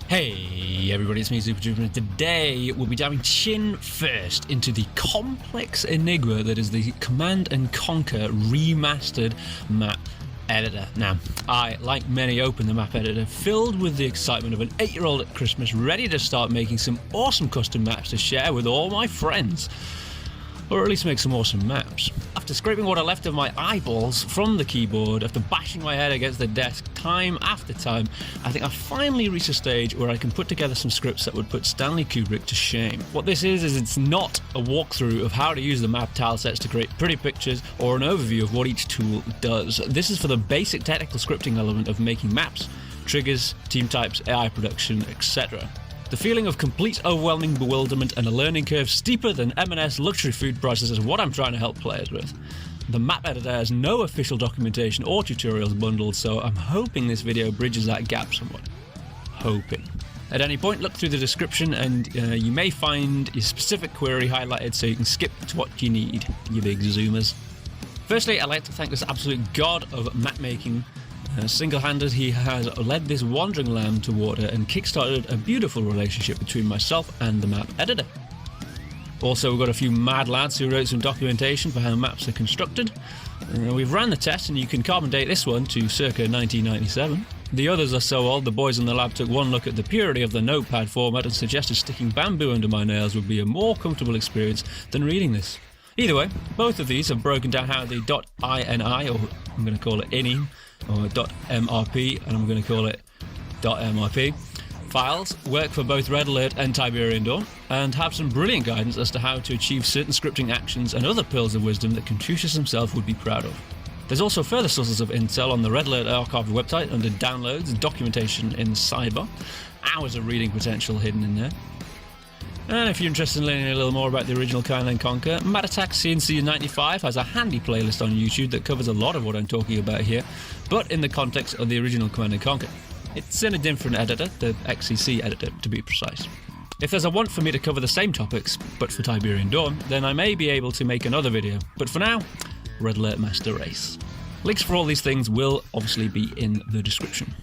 Hey everybody, it's me, Super and today we'll be diving chin first into the complex enigma that is the Command & Conquer Remastered map editor. Now, I, like many, opened the map editor filled with the excitement of an 8-year-old at Christmas, ready to start making some awesome custom maps to share with all my friends. Or at least make some awesome maps. After scraping what I left of my eyeballs from the keyboard, after bashing my head against the desk time after time, I think I finally reached a stage where I can put together some scripts that would put Stanley Kubrick to shame. What this is it's not a walkthrough of how to use the map tile sets to create pretty pictures or an overview of what each tool does. This is for the basic technical scripting element of making maps, triggers, team types, AI production, etc. The feeling of complete overwhelming bewilderment and a learning curve steeper than M&S luxury food prices is what I'm trying to help players with. The map editor has no official documentation or tutorials bundled, so I'm hoping this video bridges that gap somewhat. Hoping. At any point, look through the description and you may find your specific query highlighted so you can skip to what you need, you big zoomers. Firstly, I'd like to thank this absolute god of map making. Single-handed, he has led this wandering lamb to water and kickstarted a beautiful relationship between myself and the map editor. Also, we've got a few mad lads who wrote some documentation for how maps are constructed. We've ran the test and you can carbon date this one to circa 1997. The others are so old, the boys in the lab took one look at the purity of the notepad format and suggested sticking bamboo under my nails would be a more comfortable experience than reading this. Either way, both of these have broken down how the .ini, or I'm going to call it ini, or .mrp, and I'm going to call it .mrp, files work for both Red Alert and Tiberian Dawn, and have some brilliant guidance as to how to achieve certain scripting actions and other pearls of wisdom that Confucius himself would be proud of. There's also further sources of intel on the Red Alert archived website under downloads, documentation in the sidebar, hours of reading potential hidden in there. And if you're interested in learning a little more about the original Command & Conquer, Mad Attack C&C 95 has a handy playlist on YouTube that covers a lot of what I'm talking about here, but in the context of the original Command & Conquer. It's in a different editor, the XCC editor to be precise. If there's a want for me to cover the same topics, but for Tiberian Dawn, then I may be able to make another video, but for now, Red Alert Master Race. Links for all these things will obviously be in the description.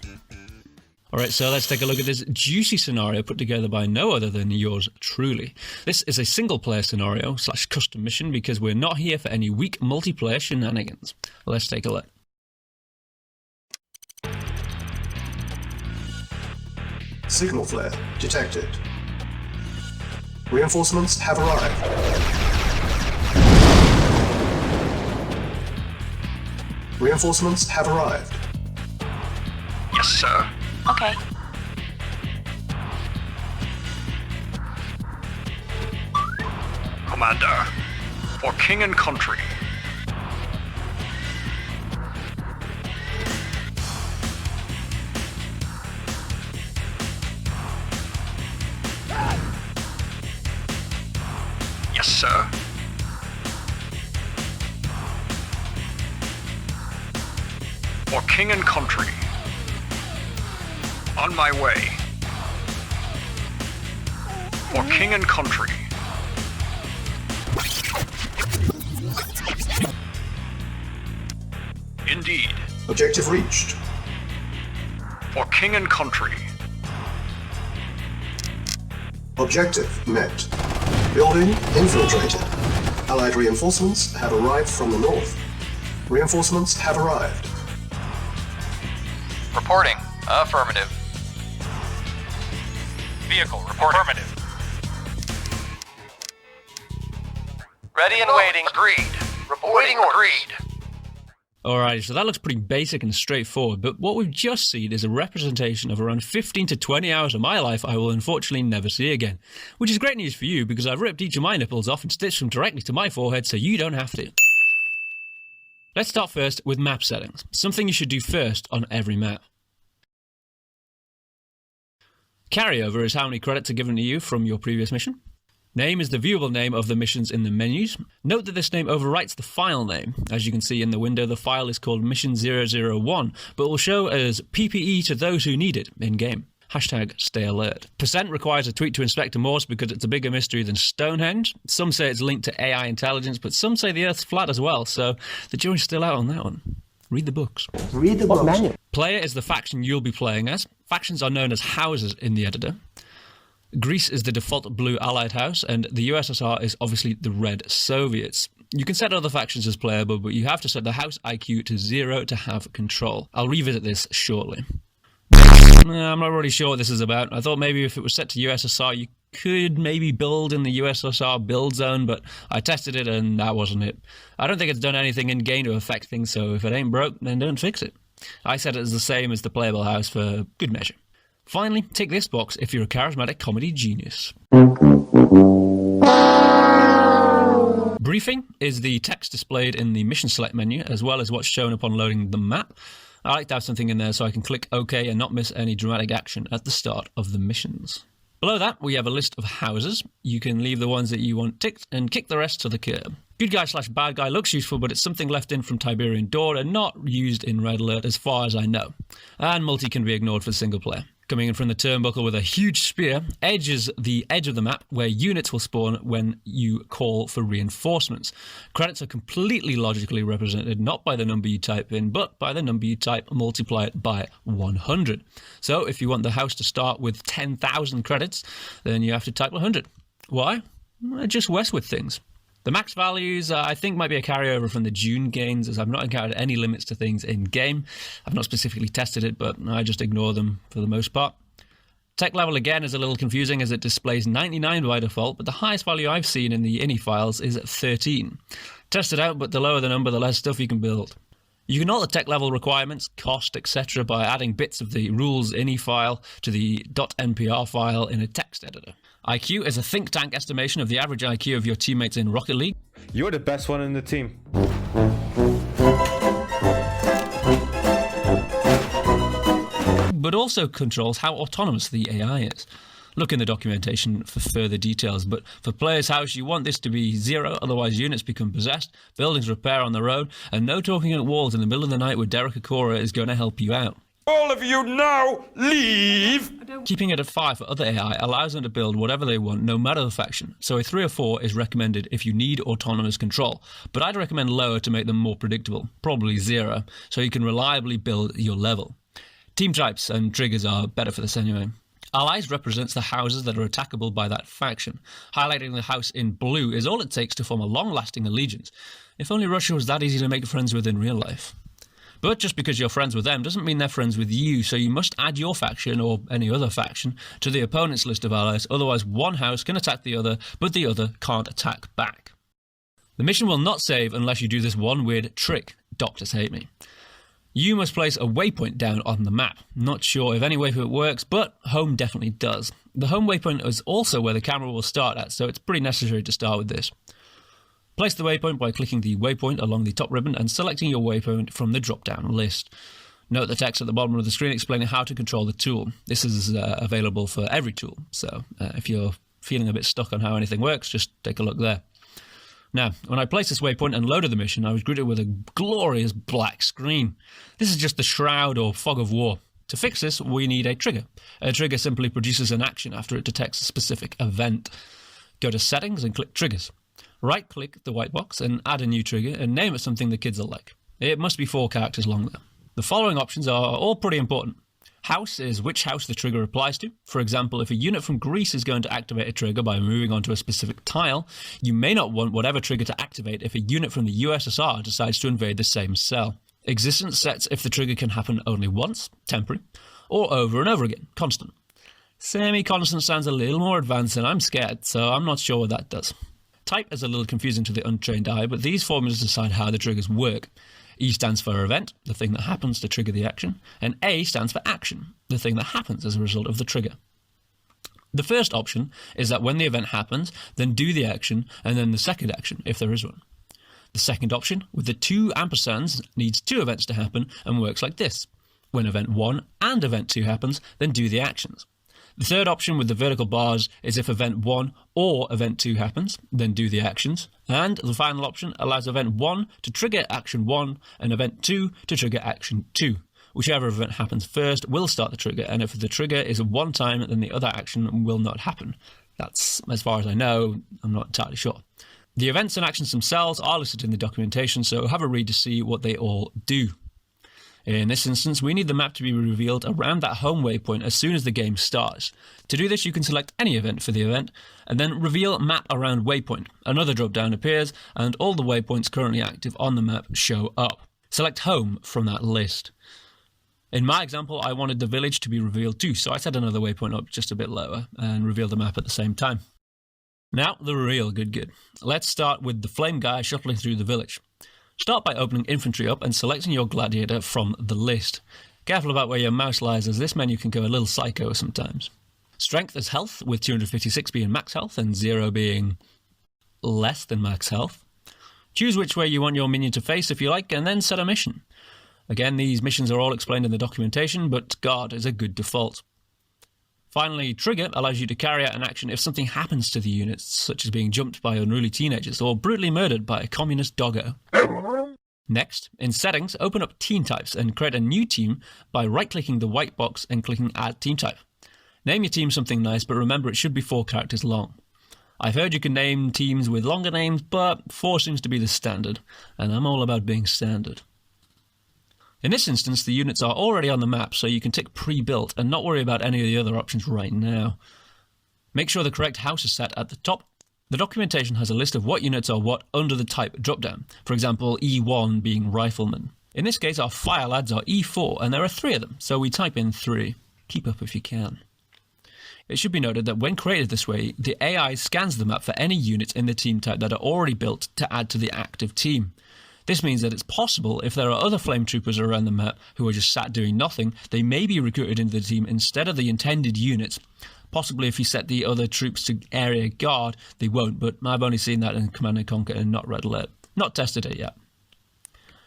Alright, so let's take a look at this juicy scenario put together by no other than yours truly. This is a single-player scenario / custom mission because we're not here for any weak multiplayer shenanigans. Let's take a look. Signal flare detected. Reinforcements have arrived. Reinforcements have arrived. Yes, sir. Okay. Commander, for king and country. Yes, sir. For king and country. On my way. For king and country. Indeed. Objective reached. For king and country. Objective met. Building infiltrated. Allied reinforcements have arrived from the north. Reinforcements have arrived. Reporting. Affirmative. Vehicle reporting. Affirmative. Ready and waiting. Agreed. Reporting. Agreed. Alright, so that looks pretty basic and straightforward, but what we've just seen is a representation of around 15 to 20 hours of my life I will unfortunately never see again. Which is great news for you because I've ripped each of my nipples off and stitched them directly to my forehead so you don't have to. Let's start first with map settings, something you should do first on every map. Carryover is how many credits are given to you from your previous mission. Name is the viewable name of the missions in the menus. Note that this name overwrites the file name. As you can see in the window, the file is called Mission 001, but will show as PPE to those who need it in-game. Stay alert. Percent requires a tweet to Inspector Morse because it's a bigger mystery than Stonehenge. Some say it's linked to AI intelligence, but some say the Earth's flat as well, so the jury's still out on that one. Read the books. Read the books. Player is the faction you'll be playing as. Factions are known as houses in the editor. Greece is the default blue Allied house, and the USSR is obviously the red Soviets. You can set other factions as playable, but you have to set the house IQ to 0 to have control. I'll revisit this shortly. I'm not really sure what this is about. I thought maybe if it was set to USSR, you could maybe build in the USSR build zone, but I tested it and that wasn't it. I don't think it's done anything in-game to affect things, so if it ain't broke, then don't fix it. I set it as the same as the playable house for good measure. Finally, tick this box if you're a charismatic comedy genius. Briefing is the text displayed in the mission select menu, as well as what's shown upon loading the map. I like to have something in there so I can click OK and not miss any dramatic action at the start of the missions. Below that, we have a list of houses. You can leave the ones that you want ticked and kick the rest to the curb. Good guy / bad guy looks useful, but it's something left in from Tiberian Dawn and not used in Red Alert as far as I know. And multi can be ignored for single player. Coming in from the turnbuckle with a huge spear, edges the edge of the map where units will spawn when you call for reinforcements. Credits are completely logically represented, not by the number you type in, but by the number you type multiplied by 100. So if you want the house to start with 10,000 credits, then you have to type 100. Why? Just West with things. The max values, I think, might be a carryover from the June gains, as I've not encountered any limits to things in-game. I've not specifically tested it, but I just ignore them for the most part. Tech level, again, is a little confusing as it displays 99 by default, but the highest value I've seen in the INI files is 13. Test it out, but the lower the number, the less stuff you can build. You can alter tech level requirements, cost, etc. by adding bits of the rules INI file to the .npr file in a text editor. IQ is a think tank estimation of the average IQ of your teammates in Rocket League. You're the best one in the team. But also controls how autonomous the AI is. Look in the documentation for further details, but for Player's House you want this to be 0, otherwise units become possessed, buildings repair on the road, and no talking at walls in the middle of the night with Derek Akora is going to help you out. All of you now leave! Keeping it at 5 for other AI allows them to build whatever they want, no matter the faction, so a 3 or 4 is recommended if you need autonomous control, but I'd recommend lower to make them more predictable, probably 0, so you can reliably build your level. Team types and triggers are better for this anyway. Allies represents the houses that are attackable by that faction. Highlighting the house in blue is all it takes to form a long-lasting allegiance. If only Russia was that easy to make friends with in real life. But just because you're friends with them doesn't mean they're friends with you, so you must add your faction, or any other faction, to the opponent's list of allies, otherwise one house can attack the other, but the other can't attack back. The mission will not save unless you do this one weird trick. Doctors hate me. You must place a waypoint down on the map. Not sure if any waypoint works, but home definitely does. The home waypoint is also where the camera will start at, so it's pretty necessary to start with this. Place the waypoint by clicking the waypoint along the top ribbon and selecting your waypoint from the drop-down list. Note the text at the bottom of the screen explaining how to control the tool. This is available for every tool, so if you're feeling a bit stuck on how anything works, just take a look there. Now, when I placed this waypoint and loaded the mission, I was greeted with a glorious black screen. This is just the shroud or fog of war. To fix this, we need a trigger. A trigger simply produces an action after it detects a specific event. Go to Settings and click Triggers. Right-click the white box and add a new trigger and name it something the kids will like. It must be 4 characters long though. The following options are all pretty important. House is which house the trigger applies to. For example, if a unit from Greece is going to activate a trigger by moving onto a specific tile, you may not want whatever trigger to activate if a unit from the USSR decides to invade the same cell. Existence sets if the trigger can happen only once, temporary, or over and over again, constant. Semi-constant sounds a little more advanced and I'm scared, so I'm not sure what that does. Type is a little confusing to the untrained eye, but these formulas decide how the triggers work. E stands for event, the thing that happens to trigger the action, and A stands for action, the thing that happens as a result of the trigger. The first option is that when the event happens, then do the action, and then the second action, if there is one. The second option, with the 2 ampersands, needs 2 events to happen and works like this. When event 1 and event 2 happens, then do the actions. The third option with the vertical bars is if event 1 or event 2 happens, then do the actions. And the final option allows event 1 to trigger action 1 and event 2 to trigger action 2. Whichever event happens first will start the trigger, and if the trigger is one time, then the other action will not happen. That's, as far as I know, I'm not entirely sure. The events and actions themselves are listed in the documentation, so have a read to see what they all do. In this instance, we need the map to be revealed around that home waypoint as soon as the game starts. To do this, you can select any event for the event, and then reveal map around waypoint. Another drop-down appears, and all the waypoints currently active on the map show up. Select home from that list. In my example, I wanted the village to be revealed too, so I set another waypoint up just a bit lower, and revealed the map at the same time. Now, the real good. Let's start with the flame guy shuttling through the village. Start by opening infantry up and selecting your gladiator from the list. Careful about where your mouse lies, as this menu can go a little psycho sometimes. Strength is health, with 256 being max health and 0 being less than max health. Choose which way you want your minion to face if you like, and then set a mission. Again, these missions are all explained in the documentation, but guard is a good default. Finally, trigger allows you to carry out an action if something happens to the units, such as being jumped by unruly teenagers or brutally murdered by a communist doggo. Next, in settings, open up team types and create a new team by right-clicking the white box and clicking add team type. Name your team something nice, but remember it should be 4 characters long. I've heard you can name teams with longer names, but 4 seems to be the standard, and I'm all about being standard. In this instance, the units are already on the map, so you can tick Prebuilt and not worry about any of the other options right now. Make sure the correct house is set at the top. The documentation has a list of what units are what under the type dropdown, for example E1 being rifleman. In this case, our fire lads are E4, and there are 3 of them, so we type in 3. Keep up if you can. It should be noted that when created this way, the AI scans the map for any units in the team type that are already built to add to the active team. This means that it's possible, if there are other flame troopers around the map who are just sat doing nothing, they may be recruited into the team instead of the intended units. Possibly if you set the other troops to area guard, they won't, but I've only seen that in Command & Conquer and not Red Alert. Not tested it yet.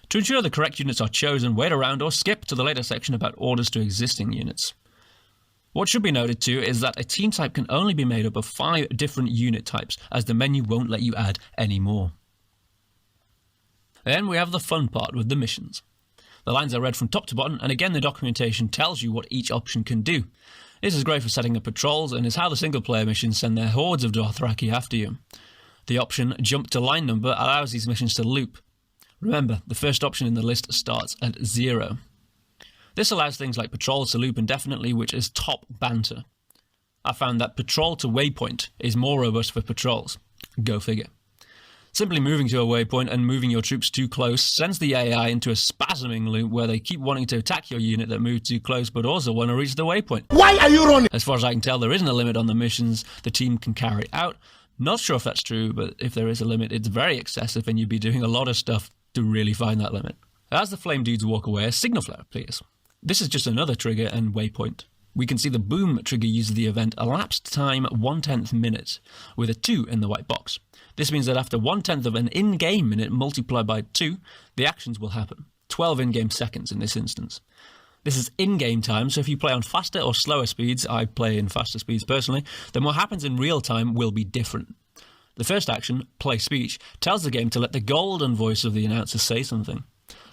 To ensure the correct units are chosen, wait around or skip to the later section about orders to existing units. What should be noted too is that a team type can only be made up of 5 different unit types, as the menu won't let you add any more. Then we have the fun part with the missions. The lines are read from top to bottom, and again the documentation tells you what each option can do. This is great for setting up patrols, and is how the single-player missions send their hordes of Dothraki after you. The option Jump to Line Number allows these missions to loop. Remember, the first option in the list starts at 0. This allows things like patrols to loop indefinitely, which is top banter. I found that Patrol to Waypoint is more robust for patrols. Go figure. Simply moving to a waypoint and moving your troops too close sends the AI into a spasming loop where they keep wanting to attack your unit that moved too close but also want to reach the waypoint. Why are you running? As far as I can tell, there isn't a limit on the missions the team can carry out. Not sure if that's true, but if there is a limit, it's very excessive and you'd be doing a lot of stuff to really find that limit. As the flame dudes walk away, a signal flare appears. This is just another trigger and waypoint. We can see the boom trigger uses the event elapsed time 1/10 minute, with a 2 in the white box. This means that after 1/10 of an in-game minute multiplied by 2, the actions will happen. 12 in-game seconds in this instance. This is in-game time, so if you play on faster or slower speeds, I play in faster speeds personally, then what happens in real time will be different. The first action, Play Speech, tells the game to let the golden voice of the announcer say something.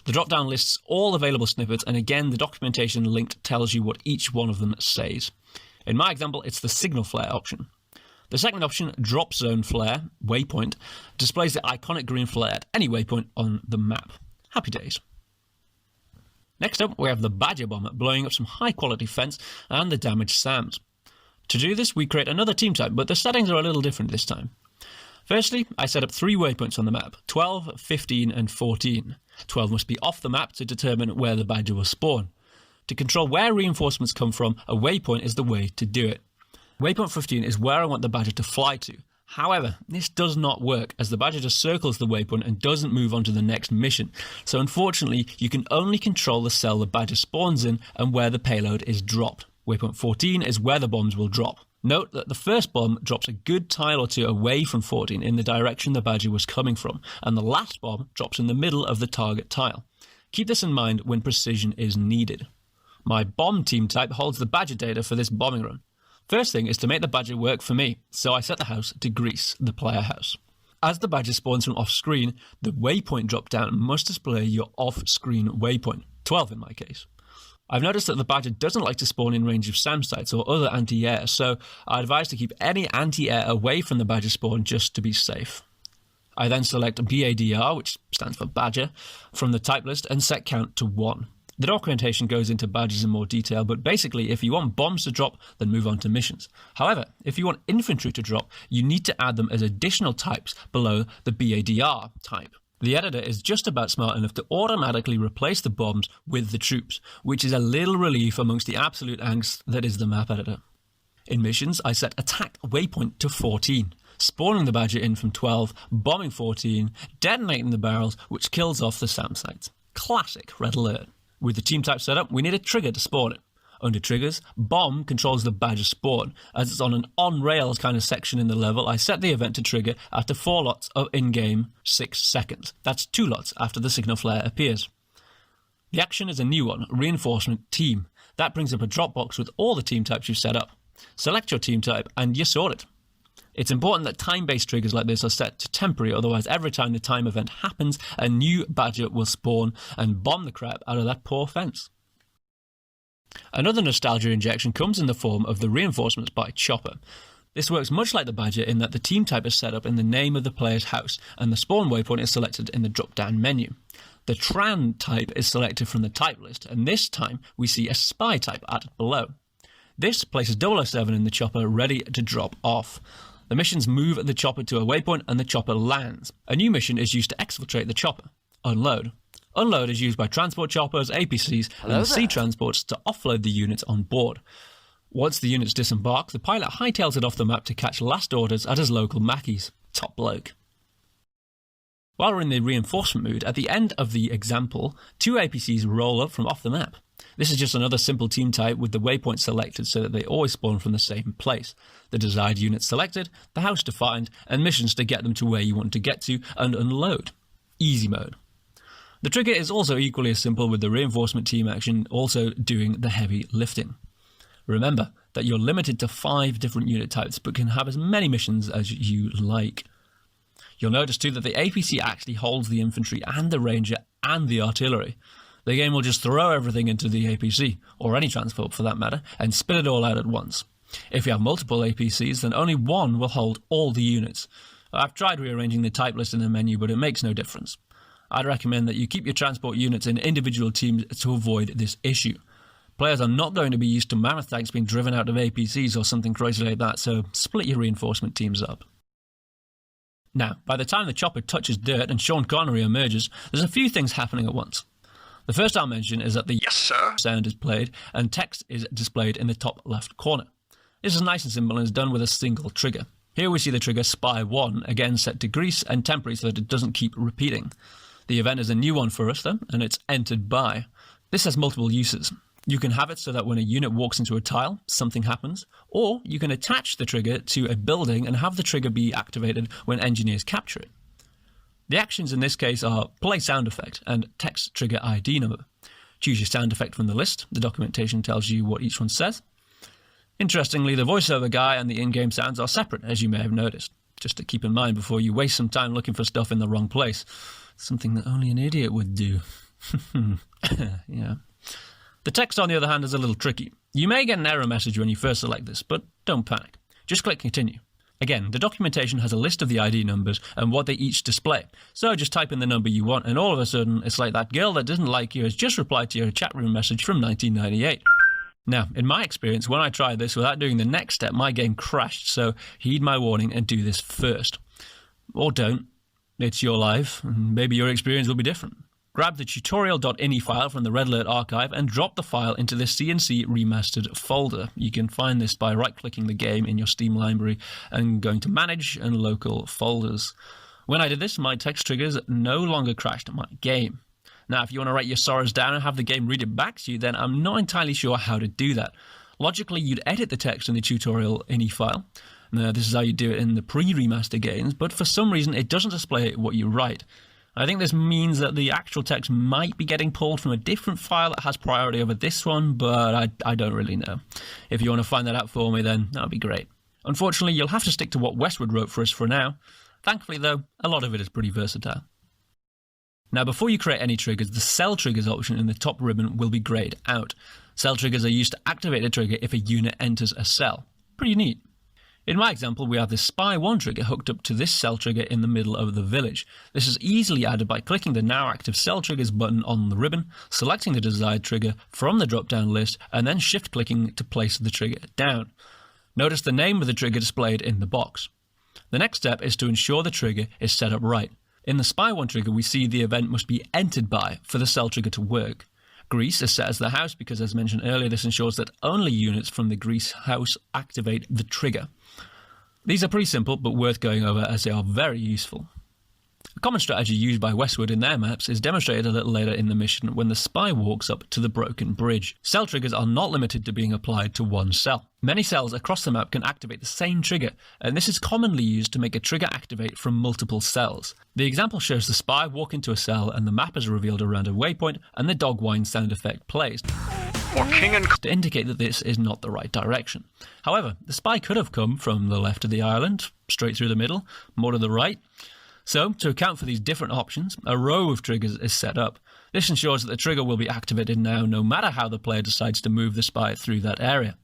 The drop-down lists all available snippets, and again, the documentation linked tells you what each one of them says. In my example, it's the signal flare option. The second option, Drop Zone Flare, Waypoint, displays the iconic green flare at any waypoint on the map. Happy days. Next up, we have the Badger Bomber, blowing up some high-quality fence and the damaged SAMs. To do this, we create another team type, but the settings are a little different this time. Firstly, I set up 3 waypoints on the map, 12, 15 and 14. 12 must be off the map to determine where the badger will spawn. To control where reinforcements come from, a waypoint is the way to do it. Waypoint 15 is where I want the badger to fly to. However, this does not work, as the badger just circles the waypoint and doesn't move on to the next mission. So unfortunately, you can only control the cell the badger spawns in and where the payload is dropped. Waypoint 14 is where the bombs will drop. Note that the first bomb drops a good tile or 2 away from 14 in the direction the badger was coming from, and the last bomb drops in the middle of the target tile. Keep this in mind when precision is needed. My bomb team type holds the badger data for this bombing run. First thing is to make the badger work for me, so I set the house to Greece, the player house. As the badger spawns from off-screen, the waypoint drop-down must display your off-screen waypoint, 12 in my case. I've noticed that the badger doesn't like to spawn in range of SAM sites or other anti-air, so I advise to keep any anti-air away from the badger spawn just to be safe. I then select BADR, which stands for badger, from the type list and set count to 1. The documentation goes into badges in more detail, but basically if you want bombs to drop, then move on to missions. However, if you want infantry to drop, you need to add them as additional types below the BADR type. The editor is just about smart enough to automatically replace the bombs with the troops, which is a little relief amongst the absolute angst that is the map editor. In missions, I set attack waypoint to 14, spawning the badger in from 12, bombing 14, detonating the barrels, which kills off the SAM sites. Classic red alert. With the team type set up, we need a trigger to spawn it. Under triggers, bomb controls the badger spawn. As it's on an on-rails kind of section in the level, I set the event to trigger after 4 lots of in-game 6 seconds. That's 2 lots after the signal flare appears. The action is a new one, reinforcement team. That brings up a drop box with all the team types you've set up. Select your team type and you're sorted. It's important that time-based triggers like this are set to temporary, otherwise every time the time event happens, a new badger will spawn and bomb the crap out of that poor fence. Another nostalgia injection comes in the form of the reinforcements by Chopper. This works much like the badger in that the team type is set up in the name of the player's house, and the spawn waypoint is selected in the drop-down menu. The Tran type is selected from the type list, and this time we see a spy type added below. This places 007 in the chopper ready to drop off. The missions move the chopper to a waypoint and the chopper lands. A new mission is used to exfiltrate the chopper. Unload. Unload is used by transport choppers, APCs, and sea transports to offload the units on board. Once the units disembark, the pilot hightails it off the map to catch last orders at his local Mackies. Top bloke. While we're in the reinforcement mood, at the end of the example, 2 APCs roll up from off the map. This is just another simple team type with the waypoint selected so that they always spawn from the same place. The desired units selected, the house defined, and missions to get them to where you want to get to and unload. Easy mode. The trigger is also equally as simple, with the reinforcement team action also doing the heavy lifting. Remember that you're limited to 5 different unit types but can have as many missions as you like. You'll notice too that the APC actually holds the infantry and the ranger and the artillery. The game will just throw everything into the APC, or any transport for that matter, and spit it all out at once. If you have multiple APCs, then only one will hold all the units. I've tried rearranging the type list in the menu, but it makes no difference. I'd recommend that you keep your transport units in individual teams to avoid this issue. Players are not going to be used to mammoth tanks being driven out of APCs or something crazy like that, so split your reinforcement teams up. Now, by the time the chopper touches dirt and Sean Connery emerges, there's a few things happening at once. The first I'll mention is that the Yes, sir. sound is played and text is displayed in the top left corner. This is nice and simple and is done with a single trigger. Here we see the trigger Spy 1, again set to grease and temporary so that it doesn't keep repeating. The event is a new one for us though, and it's entered by. This has multiple uses. You can have it so that when a unit walks into a tile, something happens, or you can attach the trigger to a building and have the trigger be activated when engineers capture it. The actions in this case are play sound effect and text trigger ID number. Choose your sound effect from the list. The documentation tells you what each one says. Interestingly, the voiceover guy and the in-game sounds are separate, as you may have noticed. Just to keep in mind before you waste some time looking for stuff in the wrong place. Something that only an idiot would do. Yeah. The text, on the other hand, is a little tricky. You may get an error message when you first select this, but don't panic. Just click continue. Again, the documentation has a list of the ID numbers and what they each display. So just type in the number you want and all of a sudden it's like that girl that doesn't like you has just replied to your chat room message from 1998. Now, in my experience, when I tried this without doing the next step, my game crashed, so heed my warning and do this first. Or don't. It's your life, and maybe your experience will be different. Grab the tutorial.ini file from the Red Alert archive and drop the file into the C&C Remastered folder. You can find this by right-clicking the game in your Steam library and going to Manage and Local Folders. When I did this, my text triggers no longer crashed my game. Now, if you want to write your sorrows down and have the game read it back to you, then I'm not entirely sure how to do that. Logically, you'd edit the text in the tutorial.ini file. Now, this is how you do it in the pre-remaster games, but for some reason it doesn't display what you write. I think this means that the actual text might be getting pulled from a different file that has priority over this one, but I don't really know. If you want to find that out for me, then that would be great. Unfortunately, you'll have to stick to what Westwood wrote for us for now. Thankfully, though, a lot of it is pretty versatile. Now, before you create any triggers, the Cell Triggers option in the top ribbon will be grayed out. Cell triggers are used to activate a trigger if a unit enters a cell. Pretty neat. In my example, we have this Spy 1 trigger hooked up to this cell trigger in the middle of the village. This is easily added by clicking the Now Active Cell Triggers button on the ribbon, selecting the desired trigger from the drop-down list, and then shift-clicking to place the trigger down. Notice the name of the trigger displayed in the box. The next step is to ensure the trigger is set up right. In the Spy 1 trigger, we see the event must be entered by for the cell trigger to work. Grease is set as the house because, as mentioned earlier, this ensures that only units from the grease house activate the trigger. These are pretty simple, but worth going over as they are very useful. A common strategy used by Westwood in their maps is demonstrated a little later in the mission when the spy walks up to the broken bridge. Cell triggers are not limited to being applied to one cell. Many cells across the map can activate the same trigger, and this is commonly used to make a trigger activate from multiple cells. The example shows the spy walk into a cell and the map is revealed around a waypoint and the dog whine sound effect plays, For king and to indicate that this is not the right direction. However, the spy could have come from the left of the island, straight through the middle, more to the right. So, to account for these different options, a row of triggers is set up. This ensures that the trigger will be activated now no matter how the player decides to move the spy through that area.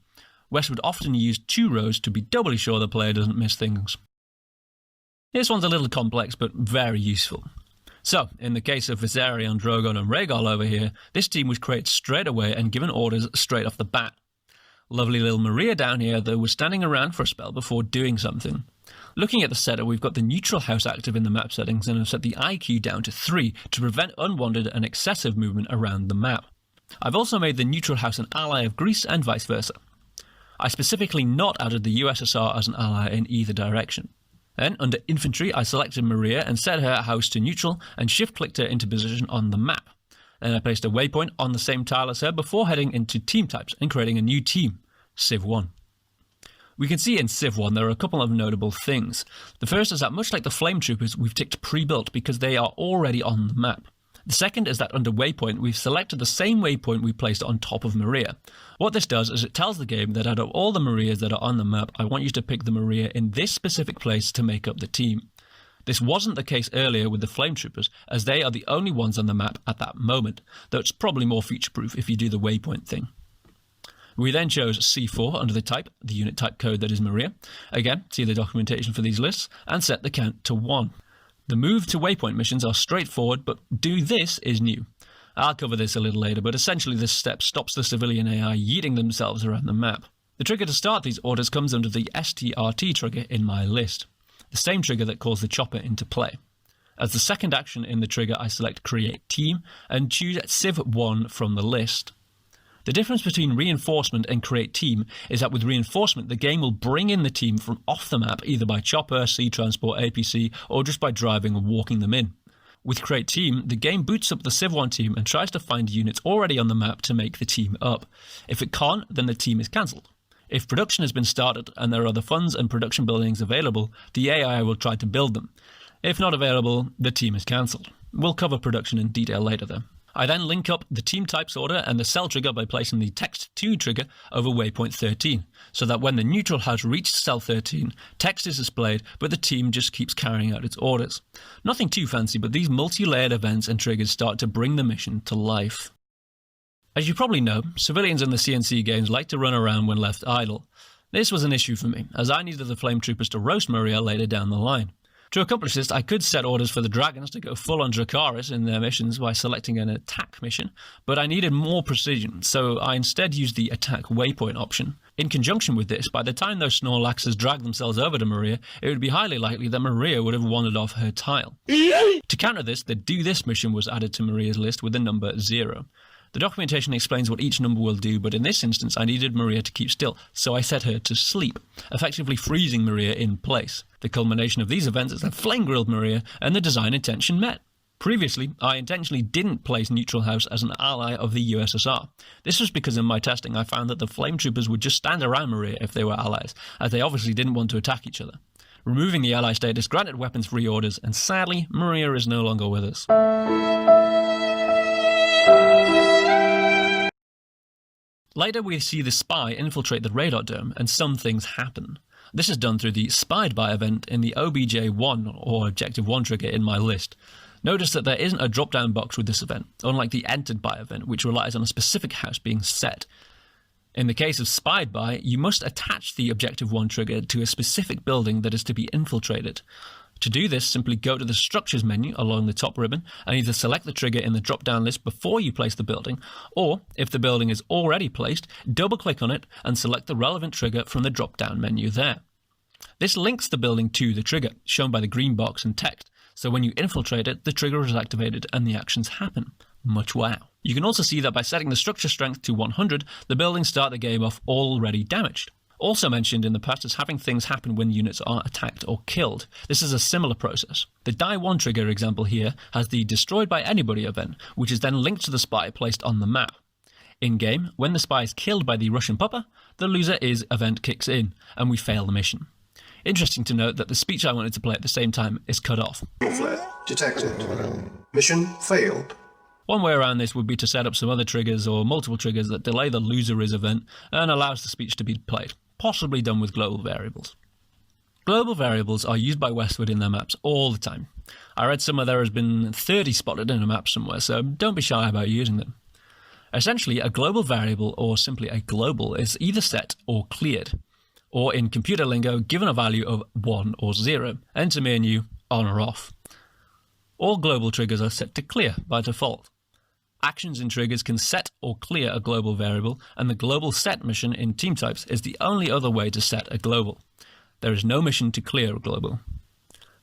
Westwood often used 2 rows to be doubly sure the player doesn't miss things. This one's a little complex but very useful. So, in the case of Viserion, Drogon and Rhaegal over here, this team was created straight away and given orders straight off the bat. Lovely little Maria down here, though, was standing around for a spell before doing something. Looking at the setup, we've got the neutral house active in the map settings and have set the IQ down to 3 to prevent unwanted and excessive movement around the map. I've also made the neutral house an ally of Greece and vice versa. I specifically not added the USSR as an ally in either direction. Then, under infantry, I selected Maria and set her house to neutral and shift-clicked her into position on the map. Then I placed a waypoint on the same tile as her before heading into team types and creating a new team, Civ 1. We can see in Civ 1 there are a couple of notable things. The first is that much like the Flame Troopers, we've ticked Prebuilt because they are already on the map. The second is that under waypoint, we've selected the same waypoint we placed on top of Maria. What this does is it tells the game that out of all the Marias that are on the map, I want you to pick the Maria in this specific place to make up the team. This wasn't the case earlier with the Flame Troopers, as they are the only ones on the map at that moment, though it's probably more future-proof if you do the waypoint thing. We then chose C4 under the type, the unit type code that is Maria. Again, see the documentation for these lists, and set the count to 1. The move to waypoint missions are straightforward, but do this is new. I'll cover this a little later, but essentially this step stops the civilian AI yeeting themselves around the map. The trigger to start these orders comes under the STRT trigger in my list, the same trigger that calls the chopper into play. As the second action in the trigger, I select Create Team and choose Civ 1 from the list. The difference between Reinforcement and Create Team is that with Reinforcement, the game will bring in the team from off the map, either by chopper, sea transport, APC, or just by driving or walking them in. With Create Team, the game boots up the Civ 1 team and tries to find units already on the map to make the team up. If it can't, then the team is cancelled. If production has been started and there are the funds and production buildings available, the AI will try to build them. If not available, the team is cancelled. We'll cover production in detail later though. I then link up the team types order and the cell trigger by placing the text 2 trigger over waypoint 13, so that when the neutral has reached cell 13, text is displayed, but the team just keeps carrying out its orders. Nothing too fancy, but these multi-layered events and triggers start to bring the mission to life. As you probably know, civilians in the C&C games like to run around when left idle. This was an issue for me, as I needed the Flame Troopers to roast Maria later down the line. To accomplish this, I could set orders for the dragons to go full on Dracarys in their missions by selecting an attack mission, but I needed more precision, so I instead used the attack waypoint option. In conjunction with this, by the time those Snorlaxes dragged themselves over to Maria, it would be highly likely that Maria would have wandered off her tile. To counter this, the Do This mission was added to Maria's list with the number 0. The documentation explains what each number will do, but in this instance I needed Maria to keep still, so I set her to sleep, effectively freezing Maria in place. The culmination of these events is that Flame grilled Maria and the design intention met. Previously, I intentionally didn't place Neutral House as an ally of the USSR. This was because in my testing I found that the Flame Troopers would just stand around Maria if they were allies, as they obviously didn't want to attack each other. Removing the ally status granted weapons reorders, and sadly, Maria is no longer with us. Later we see the spy infiltrate the radar dome and some things happen. This is done through the Spied By event in the OBJ1 or Objective 1 trigger in my list. Notice that there isn't a drop-down box with this event, unlike the Entered By event which relies on a specific house being set. In the case of Spied By, you must attach the Objective 1 trigger to a specific building that is to be infiltrated. To do this, simply go to the Structures menu along the top ribbon and either select the trigger in the drop-down list before you place the building, or, if the building is already placed, double-click on it and select the relevant trigger from the drop-down menu there. This links the building to the trigger, shown by the green box and text, so when you infiltrate it, the trigger is activated and the actions happen. Much wow. You can also see that by setting the structure strength to 100, the buildings start the game off already damaged. Also mentioned in the past is having things happen when units are attacked or killed. This is a similar process. The Die 1 trigger example here has the Destroyed by Anybody event, which is then linked to the spy placed on the map. In-game, when the spy is killed by the Russian pupper, the Loser Is event kicks in, and we fail the mission. Interesting to note that the speech I wanted to play at the same time is cut off. Flare detected. Mission failed. One way around this would be to set up some other triggers or multiple triggers that delay the Loser Is event and allows the speech to be played, possibly done with global variables. Global variables are used by Westwood in their maps all the time. I read somewhere there has been 30 spotted in a map somewhere, so don't be shy about using them. Essentially, a global variable, or simply a global, is either set or cleared, or in computer lingo, given a value of 1 or 0, enter menu, on or off. All global triggers are set to clear by default. Actions in triggers can set or clear a global variable, and the global set mission in team types is the only other way to set a global. There is no mission to clear a global.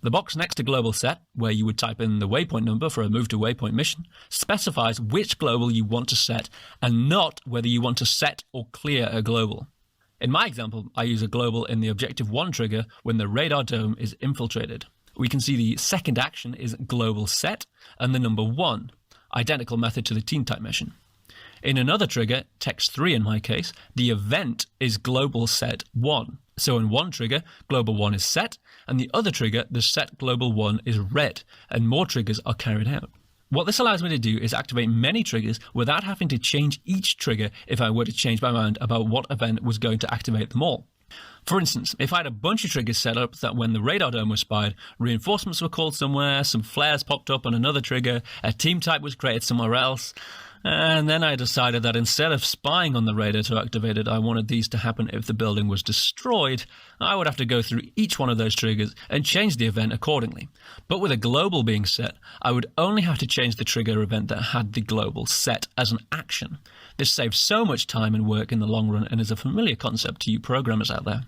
The box next to global set, where you would type in the waypoint number for a move to waypoint mission, specifies which global you want to set and not whether you want to set or clear a global. In my example, I use a global in the Objective 1 trigger when the radar dome is infiltrated. We can see the second action is global set and the number 1, identical method to the team type mission. In another trigger, text 3 in my case, the event is global set 1. So in one trigger, global 1 is set, and the other trigger, the set global 1 is read, and more triggers are carried out. What this allows me to do is activate many triggers without having to change each trigger if I were to change my mind about what event was going to activate them all. For instance, if I had a bunch of triggers set up that when the radar dome was spied, reinforcements were called somewhere, some flares popped up on another trigger, a team type was created somewhere else, and then I decided that instead of spying on the radar to activate it, I wanted these to happen if the building was destroyed, I would have to go through each one of those triggers and change the event accordingly. But with a global being set, I would only have to change the trigger event that had the global set as an action. This saves so much time and work in the long run and is a familiar concept to you programmers out there.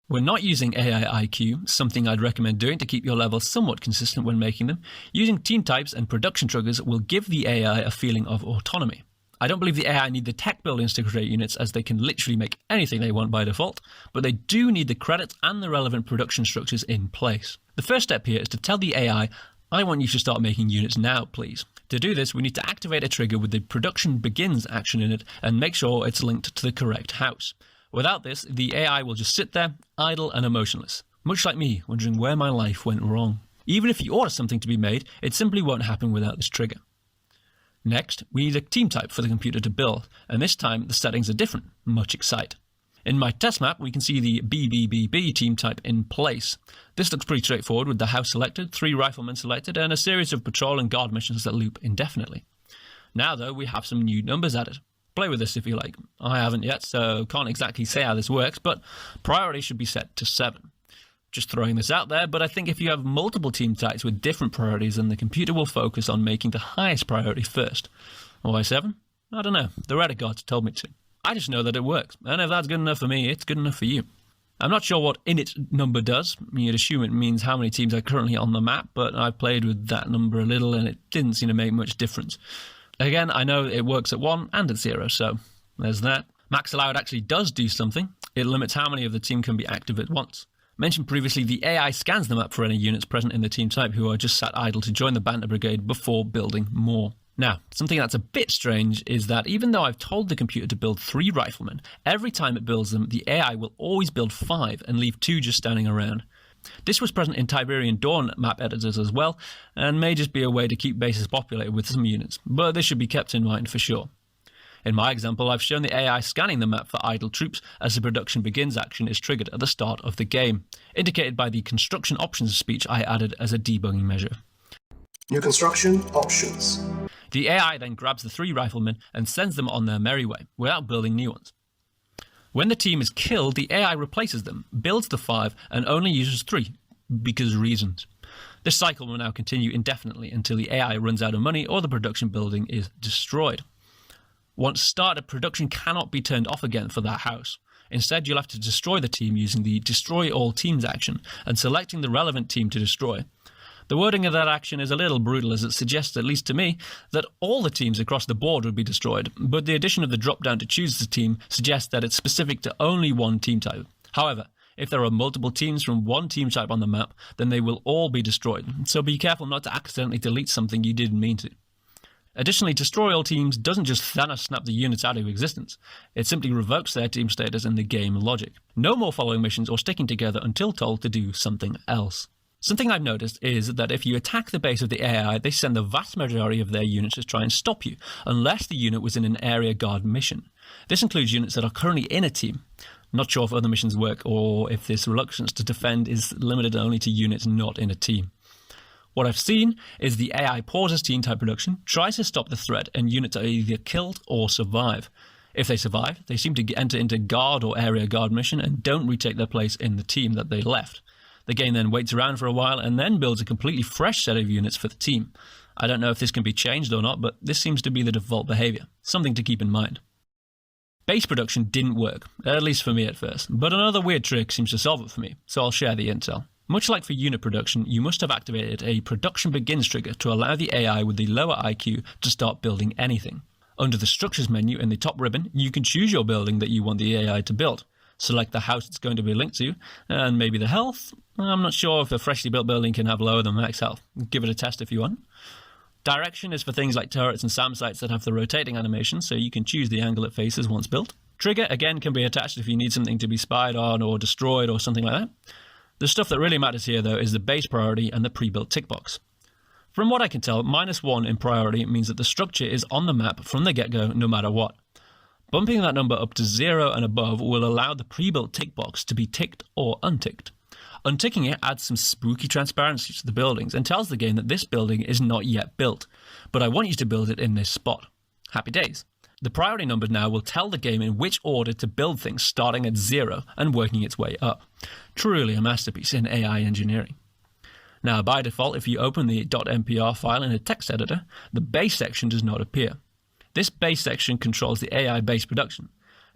When not using AI IQ, something I'd recommend doing to keep your levels somewhat consistent when making them, using team types and production triggers will give the AI a feeling of autonomy. I don't believe the AI need the tech buildings to create units, as they can literally make anything they want by default, but they do need the credits and the relevant production structures in place. The first step here is to tell the AI, I want you to start making units now, please. To do this, we need to activate a trigger with the production begins action in it and make sure it's linked to the correct house. Without this, the AI will just sit there, idle and emotionless, much like me, wondering where my life went wrong. Even if you order something to be made, it simply won't happen without this trigger. Next, we need a team type for the computer to build, and this time the settings are different, much excite. In my test map, we can see the BBBB team type in place. This looks pretty straightforward with the house selected, 3 riflemen selected, and a series of patrol and guard missions that loop indefinitely. Now though, we have some new numbers added. Play with this if you like. I haven't yet, so can't exactly say how this works, but priority should be set to 7. Just throwing this out there, but I think if you have multiple team types with different priorities, then the computer will focus on making the highest priority first. Why 7? I don't know. The Reddit gods told me to. I just know that it works, and if that's good enough for me, it's good enough for you. I'm not sure what init number does. You'd assume it means how many teams are currently on the map, but I've played with that number a little, and it didn't seem to make much difference. Again, I know it works at 1 and at 0, so there's that. Max allowed actually does do something. It limits how many of the team can be active at once. Mentioned previously, the AI scans the map for any units present in the team type who are just sat idle to join the Banter Brigade before building more. Now, something that's a bit strange is that even though I've told the computer to build 3 riflemen, every time it builds them, the AI will always build 5 and leave 2 just standing around. This was present in Tiberian Dawn map editors as well, and may just be a way to keep bases populated with some units, but this should be kept in mind for sure. In my example, I've shown the AI scanning the map for idle troops as the production begins action is triggered at the start of the game, indicated by the construction options speech I added as a debugging measure. New construction options. The AI then grabs the 3 riflemen and sends them on their merry way, without building new ones. When the team is killed, the AI replaces them, builds the 5, and only uses 3, because reasons. This cycle will now continue indefinitely until the AI runs out of money or the production building is destroyed. Once started, production cannot be turned off again for that house. Instead, you'll have to destroy the team using the Destroy All Teams action and selecting the relevant team to destroy. The wording of that action is a little brutal, as it suggests, at least to me, that all the teams across the board would be destroyed, but the addition of the drop-down to choose the team suggests that it's specific to only one team type. However, if there are multiple teams from one team type on the map, then they will all be destroyed, so be careful not to accidentally delete something you didn't mean to. Additionally, Destroy All Teams doesn't just Thanos snap the units out of existence, it simply revokes their team status in the game logic. No more following missions or sticking together until told to do something else. Something I've noticed is that if you attack the base of the AI, they send the vast majority of their units to try and stop you, unless the unit was in an area guard mission. This includes units that are currently in a team. Not sure if other missions work or if this reluctance to defend is limited only to units not in a team. What I've seen is the AI pauses team type production, tries to stop the threat, and units are either killed or survive. If they survive, they seem to enter into guard or area guard mission and don't retake their place in the team that they left. The game then waits around for a while and then builds a completely fresh set of units for the team. I don't know if this can be changed or not, but this seems to be the default behavior. Something to keep in mind. Base production didn't work, at least for me at first, but another weird trick seems to solve it for me, so I'll share the intel. Much like for unit production, you must have activated a production begins trigger to allow the AI with the lower IQ to start building anything. Under the structures menu in the top ribbon, you can choose your building that you want the AI to build. Select the house it's going to be linked to, and maybe the health. I'm not sure if a freshly built building can have lower than max health. Give it a test if you want. Direction is for things like turrets and SAM sites that have the rotating animation, so you can choose the angle it faces once built. Trigger, again, can be attached if you need something to be spied on or destroyed or something like that. The stuff that really matters here, though, is the base priority and the pre-built tick box. From what I can tell, -1 in priority means that the structure is on the map from the get-go no matter what. Bumping that number up to 0 and above will allow the pre-built tick box to be ticked or unticked. Unticking it adds some spooky transparency to the buildings and tells the game that this building is not yet built, but I want you to build it in this spot. Happy days. The priority number now will tell the game in which order to build things, starting at 0 and working its way up. Truly a masterpiece in AI engineering. Now, by default, if you open the .mpr file in a text editor, the base section does not appear. This base section controls the AI base production.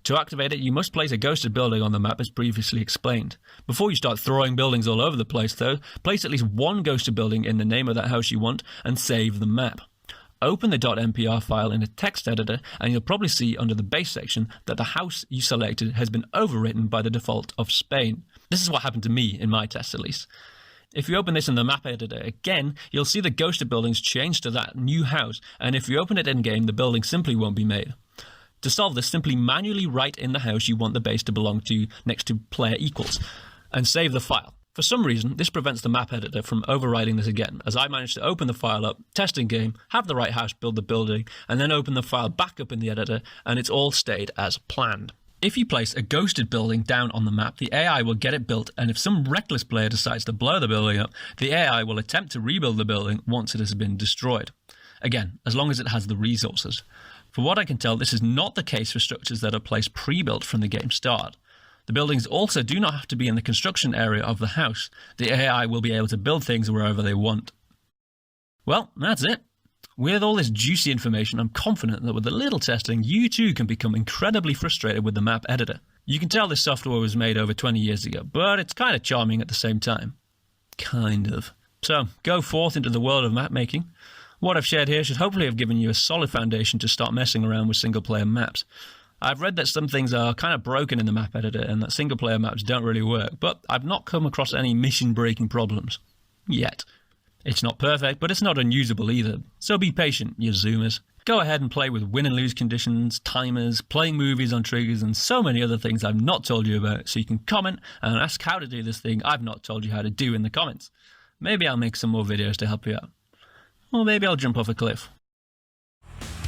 To activate it, you must place a ghosted building on the map as previously explained. Before you start throwing buildings all over the place, though, place at least one ghosted building in the name of that house you want and save the map. Open the .mpr file in a text editor and you'll probably see under the base section that the house you selected has been overwritten by the default of Spain. This is what happened to me in my test at least. If you open this in the map editor again, you'll see the ghosted buildings change to that new house, and if you open it in-game, the building simply won't be made. To solve this, simply manually write in the house you want the base to belong to next to player equals, and save the file. For some reason, this prevents the map editor from overwriting this again, as I managed to open the file up, test in game, have the right house build the building, and then open the file back up in the editor, and it's all stayed as planned. If you place a ghosted building down on the map, the AI will get it built, and if some reckless player decides to blow the building up, the AI will attempt to rebuild the building once it has been destroyed. Again, as long as it has the resources. For what I can tell, this is not the case for structures that are placed pre-built from the game start. The buildings also do not have to be in the construction area of the house. The AI will be able to build things wherever they want. Well, that's it. With all this juicy information, I'm confident that with a little testing, you too can become incredibly frustrated with the map editor. You can tell this software was made over 20 years ago, but it's kind of charming at the same time. Kind of. So, go forth into the world of map making. What I've shared here should hopefully have given you a solid foundation to start messing around with single-player maps. I've read that some things are kind of broken in the map editor and that single-player maps don't really work, but I've not come across any mission-breaking problems. Yet. It's not perfect, but it's not unusable either. So be patient, you zoomers. Go ahead and play with win and lose conditions, timers, playing movies on triggers, and so many other things I've not told you about, so you can comment and ask how to do this thing I've not told you how to do in the comments. Maybe I'll make some more videos to help you out. Or maybe I'll jump off a cliff.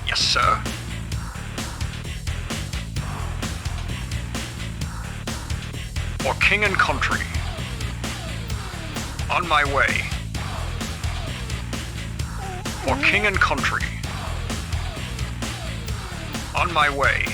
Yes, sir. For king and country. On my way. For king and country. On my way.